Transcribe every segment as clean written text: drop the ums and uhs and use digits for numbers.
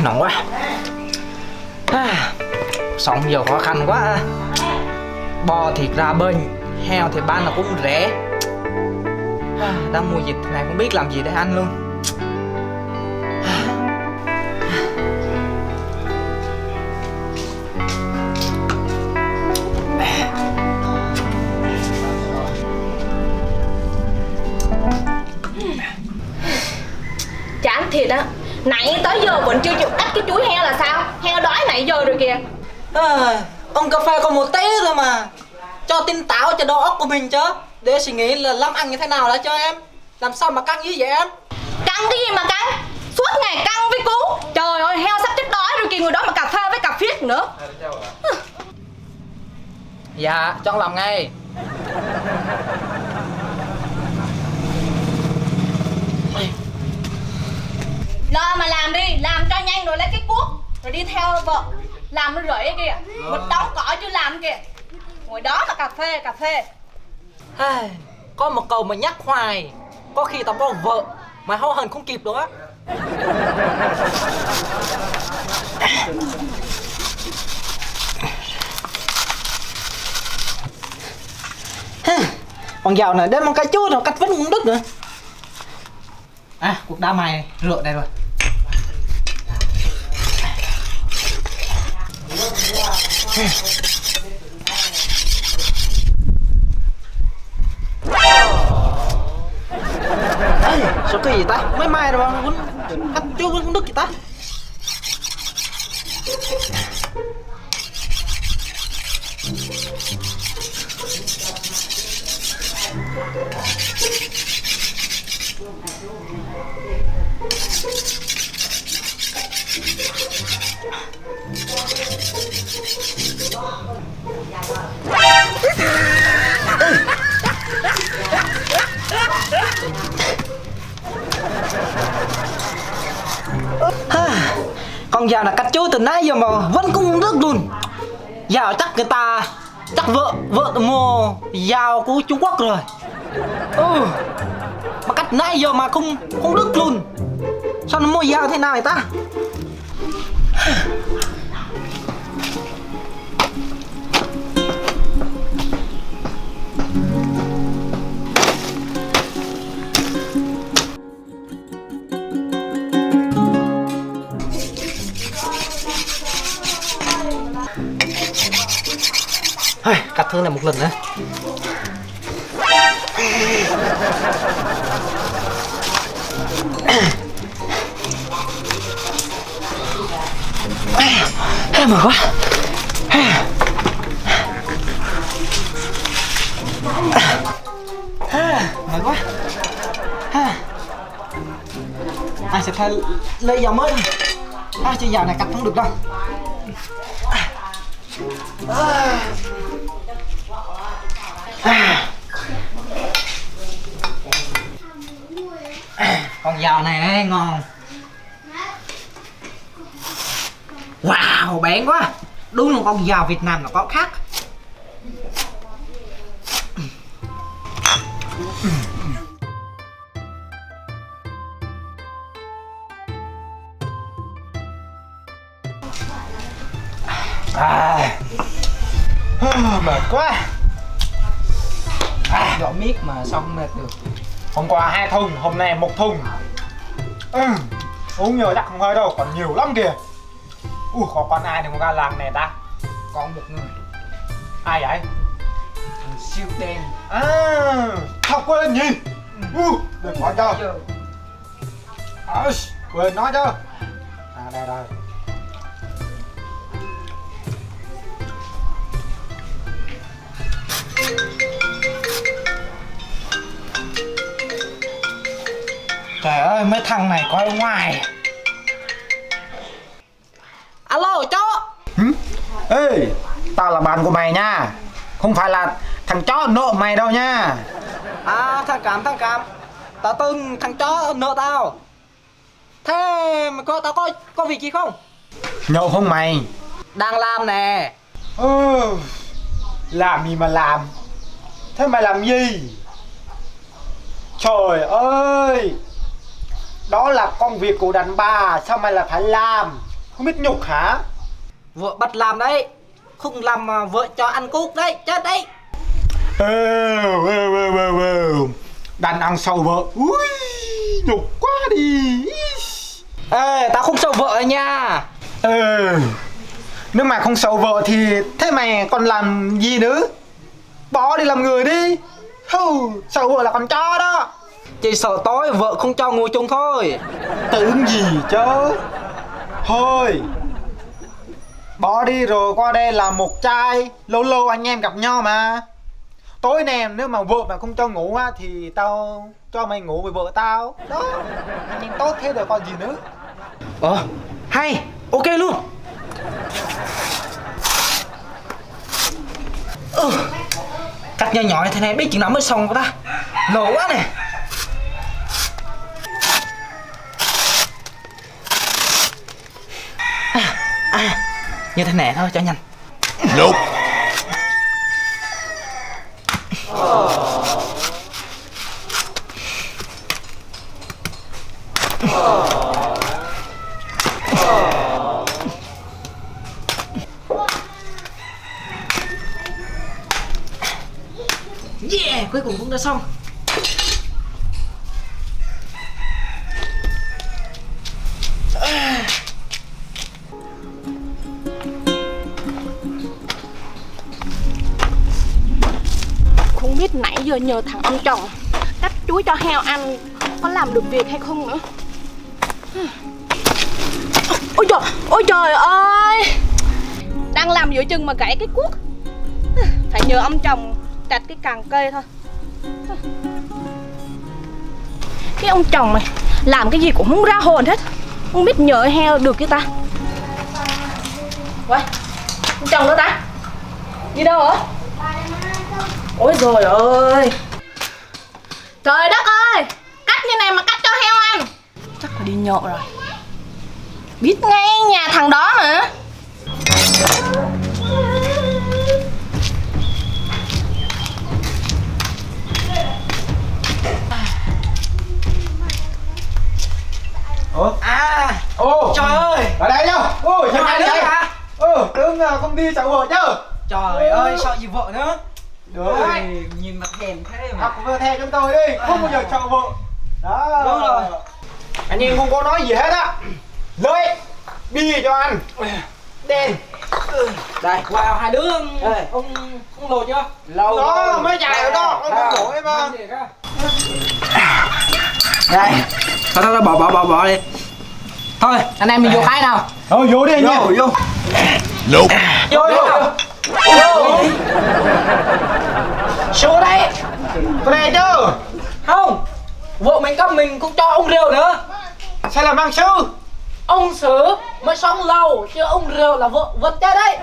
Nóng quá. Sống giờ khó khăn quá. Bò thịt ra bênh, heo thì bán là cũng rẻ. Đang mùa dịch này không biết làm gì để ăn luôn. Chán thiệt á. Nãy tới giờ vẫn chưa chịu cắt cái chuối heo là sao? Heo đói nãy giờ rồi kìa. Ông cà phê còn một tí thôi mà. Cho tinh táo cho đầu óc của mình chứ. Để suy nghĩ là làm ăn như thế nào đã cho em. Làm sao mà căng như vậy em? Căng cái gì mà căng? Suốt ngày căng với cú. Trời ơi, heo sắp chết đói rồi kìa, ngồi đó mà cà phê với cà phiết nữa. Dạ, cho làm ngay. Lo mà làm đi, làm cho nhanh rồi lấy cái cuốc rồi đi theo vợ. Làm nó rưởi kìa. Một đống cỏ chưa làm kìa. Ngồi đó mà cà phê. Có một câu mà nhắc hoài. Có khi tao có vợ mà hâu hần không kịp nữa. Con dạo này đem một cái chút rồi cắt vứt cũng đứt nữa. Cuộc đá mài này, rửa đây rồi. Sao cái gì ta? Mới mai rồi mà vẫn cắt chút vẫn đứt gì ta? Con dao là cắt chuối từ nãy giờ mà vẫn cũng đứt luôn. Dao chắc vợ mua dao của Trung Quốc rồi. Mà cắt nãy giờ mà không đứt luôn. Sao nó mua dao thế nào vậy ta? Cắt thương này một lần nữa. Mệt quá. Mệt quá. Anh sẽ thay lấy dao mới. Chứ dao này cắt không được đâu. Con dao này ngon. Wow, bén quá. Đúng là con dao Việt Nam nó có khác. Mệt quá. Gõ miết mà sao không mệt được. Hôm qua 2 thùng, hôm nay 1 thùng. Uống nhiều chắc không hơi đâu, còn nhiều lắm kìa. Có con ai thì ra làng này ta? Có một người. Ai vậy? Thằng siêu đen. Thật quên gì? Đừng hỏi cho. Quên nói chứ. Đây đây. Trời ơi, mấy thằng này coi ngoài. Alo chó. Ê, tao là bạn của mày nha. Không phải là thằng chó nợ mày đâu nha. Thằng Cam. Tao tưởng thằng chó nợ tao. Thế mà tao có việc gì không? Nhậu không mày? Đang làm nè. Làm gì mà làm? Thế mày làm gì? Trời ơi, đó là công việc của đàn bà, sao mày lại phải làm? Không biết nhục hả? Vợ bắt làm đấy. Không làm mà vợ cho ăn cút đấy, chết đấy. Đàn ông sầu vợ. Ui, nhục quá đi. Ê, tao không sợ vợ nha. Nếu mà không sầu vợ thì thế mày còn làm gì nữa? Bỏ đi làm người đi. Sầu vợ là con chó đó. Chỉ sợ tối vợ không cho ngủ chung thôi. Tưởng gì chứ. Thôi, bỏ đi rồi qua đây làm một trai. Lâu lâu anh em gặp nhau mà. Tối nay nếu mà vợ mà không cho ngủ á thì tao cho mày ngủ với vợ tao. Đó, anh em tốt thế rồi còn gì nữa. Hay, ok luôn. Cắt nhỏ nhỏ thế này biết chừng nào mới xong ta. Nổ quá này. Như thế này thôi cho nhanh. Nope. Yeah, cuối cùng cũng đã xong. Không biết nãy giờ nhờ thằng ông chồng cắt chuối cho heo ăn có làm được việc hay không nữa. Ôi trời ơi, đang làm giữa chừng mà gãy cái cuốc. Phải nhờ ông chồng chặt cái cành cây thôi. Cái ông chồng này làm cái gì cũng không ra hồn hết. Không biết nhờ heo được cái ta. Uầy, ông chồng đâu ta? Đi đâu hả? Ôi trời ơi, trời đất ơi, cắt như này mà cắt cho heo ăn. Chắc là đi nhậu rồi. Biết ngay nhà thằng đó mà. Trời ơi, Ở đây nhá. Ôi, Ở đây đây hả? Tưởng không đi chào vợ chứ. Trời ơi, sợ gì vợ nữa. Được. Ôi, nhìn mặt hèn thế mà. Học vừa theo chúng tôi đi, không bao giờ chào vợ. Đó. Đúng rồi. Anh em không có nói gì hết á. Lấy bia cho ăn. Đen. Đây, vào hai đứa ông lột chưa? Lâu đó mới chạy rồi đó, ông không nổi mà. Đây, thôi bỏ đi. Thôi, anh em mình vô cái nào. Vô đi anh em. Vô. Nope. Vô. Số đây. Cái này chứ. Không, vợ mình cấp mình cũng cho ông rượu nữa. Sao là mang sư? Ông Sử mới sống lâu, chứ ông rượu là vợ vật chết đấy.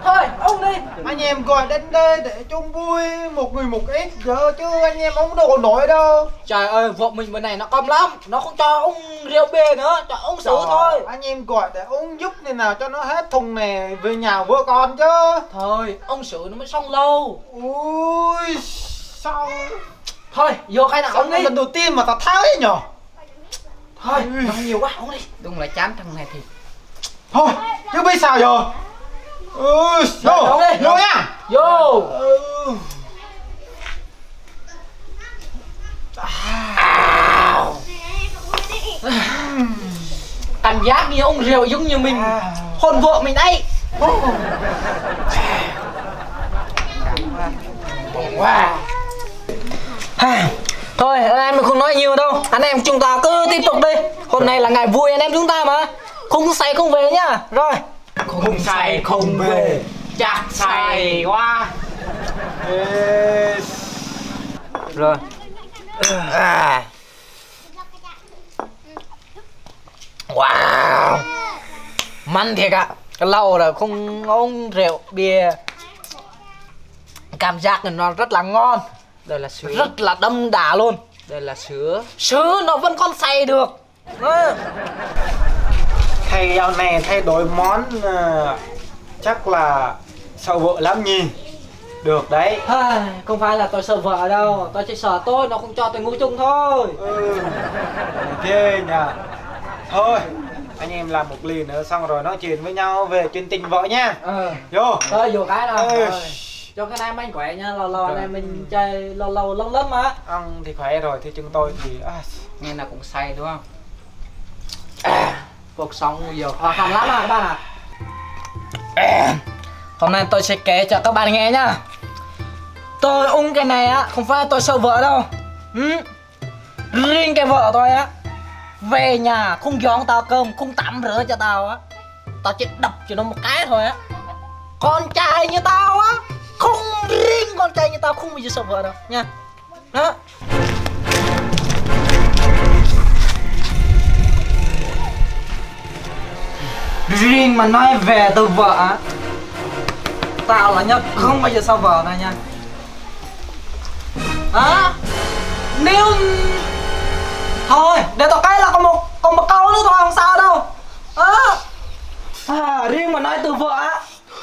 Thôi, ông đi. Anh em gọi đến đây để chung vui, một người một ít giờ chứ anh em không đồ nổi đâu. Trời ơi, vợ mình bên này nó câm lắm. Nó không cho ông rượu bia nữa, cho ông Sử thôi. Anh em gọi để uống giúp nên nào cho nó hết thùng này về nhà vợ con chứ. Thôi, ông Sử nó mới sống lâu. Ui, sao Thôi, vô cái nào ông đi. lần đầu tiên mà tao thấy nhở. Thôi, nó nhiều quá, ông đi. Đúng là chán thằng này thì. Thôi, chứ biết sao giờ. Vô, đi. vô nha. Vô. Cảm giác như ông rượu giống như mình hôn vợ mình đây. Wow. Thôi anh em mình không nói nhiều đâu. Anh em chúng ta cứ tiếp tục đi. Hôm nay là ngày vui anh em chúng ta mà. Không say không về nhá. Rồi. Không say không về. Chắc say quá. Rồi. Wow. Man thiệt ạ. Lâu rồi không uống rượu bia. Cảm giác nó rất là ngon. Đây là sữa. Rất là đậm đà luôn. Đây là sữa. Sữa nó vẫn còn xay được. Thầy dạo này thay đổi món chắc là sợ vợ lắm nhỉ. Được đấy. Không phải là tôi sợ vợ đâu. Tôi chỉ sợ tôi nó không cho tôi ngủ chung thôi. Ghê nhỉ. Thôi Anh em làm một ly nữa xong rồi nói chuyện với nhau về chuyện tình vợ nha. Vô. Thôi vô cái đâu. Ừ. Cho cái này anh khỏe nha, lâu anh em mình chơi lâu lắm mà. Ông thì khỏe rồi, thì chúng tôi thì Nghe là cũng say đúng không? Cuộc sống bây giờ khó khăn lắm à các bạn ạ. Hôm nay tôi sẽ kể cho các bạn nghe nhá. Tôi ung cái này á, không phải tôi sợ vợ đâu. Riêng cái vợ tôi á, về nhà không dọn tao cơm, không tắm rửa cho tao á, tao chỉ đập cho nó một cái thôi á. Con trai như tao á, không, riêng con trai như tao không bao giờ sợ vợ đâu nha. Đó. Riêng mà nói về từ vợ á, tao là nhất không bao giờ sao vợ này nha. Hả? Nếu thôi để tao cái là còn một câu nữa thôi, không sao đâu. Riêng mà nói từ vợ á,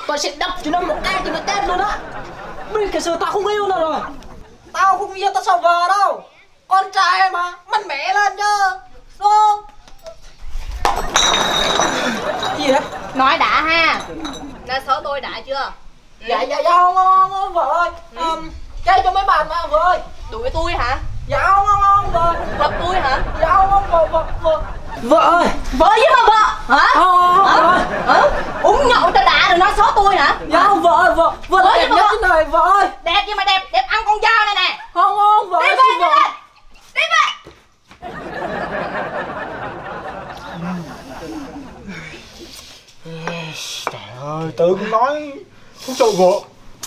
tao sẽ đập cho nó một cái cho nó chết luôn á. Vì cái sự tao không yêu nó rồi, tao không yêu tao sao vợ đâu. Con trai mà mạnh mẽ lên chứ, đúng không? Gì đấy? Nói đã ha. Đã xấu tôi đã chưa? Dạ không vợ ơi. Chơi cho mấy bạn mà vợ ơi. Đuổi tôi hả? Dạ không vợ. Đập tôi hả? Dạ không vợ. Vợ ơi. Vợ với mà vợ hả? Không. Hả? Uống nhậu cho đã rồi nói xấu tôi hả? Dạ không vợ ơi, vợ là đẹp nhất trên đời vợ ơi. Đẹp nhưng mà đẹp ăn con dao này nè. Không vợ Đi ơi, về xin vợ. đi về. trời ơi, tự cũng nói không cho vợ.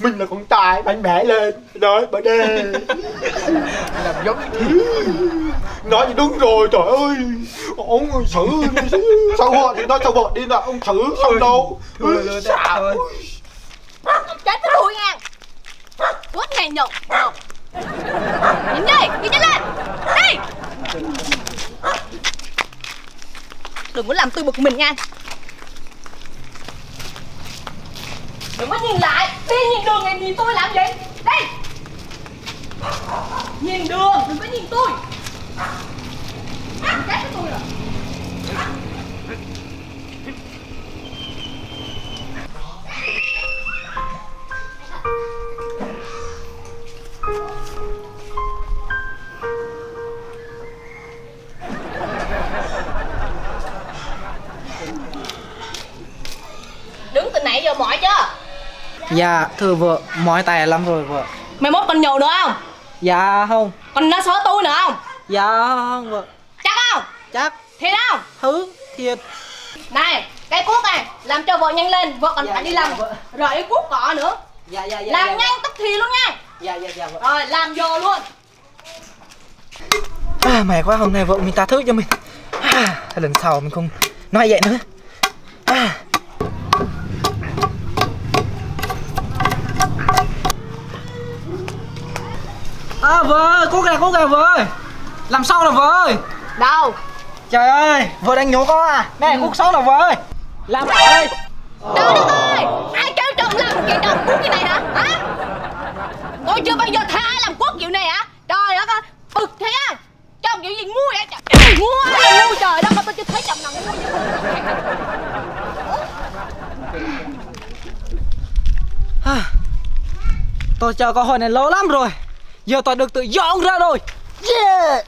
Mình là con trai, mạnh mẽ lên. Đấy, bà đê. Làm giống nói gì đúng rồi, trời ơi. Ông xử sao vợ thì nói sao vợ đi nào, ông xử xong đâu. Xạo. Chết với tôi nha. Suốt ngày nhậu. Nhìn đi nhanh lên. Đi. Đừng có làm tôi bực mình nha. Đừng có nhìn lại. Đi nhìn đường này nhìn tôi làm gì. Đi. Nhìn đường, đừng có nhìn tôi. Chết với tôi rồi. Đứng từ nãy giờ mỏi chưa? Dạ thưa vợ, mỏi tay lắm rồi vợ. Mày mốt còn nhậu nữa không? Dạ không. Còn nói xấu tôi nữa không? Dạ không vợ. Chắc không? Chắc. Thiệt không? Thứ thiệt. Này, cái cuốc này làm cho vợ nhanh lên, vợ còn phải đi làm vợ. rồi cái cuốc cọ nữa. Dạ Làm nhanh tức thì luôn nha. Dạ vợ. Rồi làm vô luôn. Mày quá, hôm nay vợ mình tha thứ cho mình. Lần sau mình không nói vậy nữa. Vợ ơi, cố kìa vợ ơi. Làm sao nào vợ ơi. Đâu? Trời ơi, vợ đang nhổ con à. Nè, cuốc xấu nào vợ ơi. Làm ơi. Trời đất ơi, ai kêu chồng làm chuyện đó cuốc như này hả? Hả? Tôi chưa bao giờ thấy ai làm cuốc kiểu này hả? Trời đất ơi, bực thế á. Chồng kiểu gì ngu vậy? Ngu ai ngu, trời đất ơi, tôi chưa thấy chồng nào ngu như thế. Tôi chờ cơ hội này lâu lắm rồi. Giờ tôi được tự dọn ra rồi. Yeah.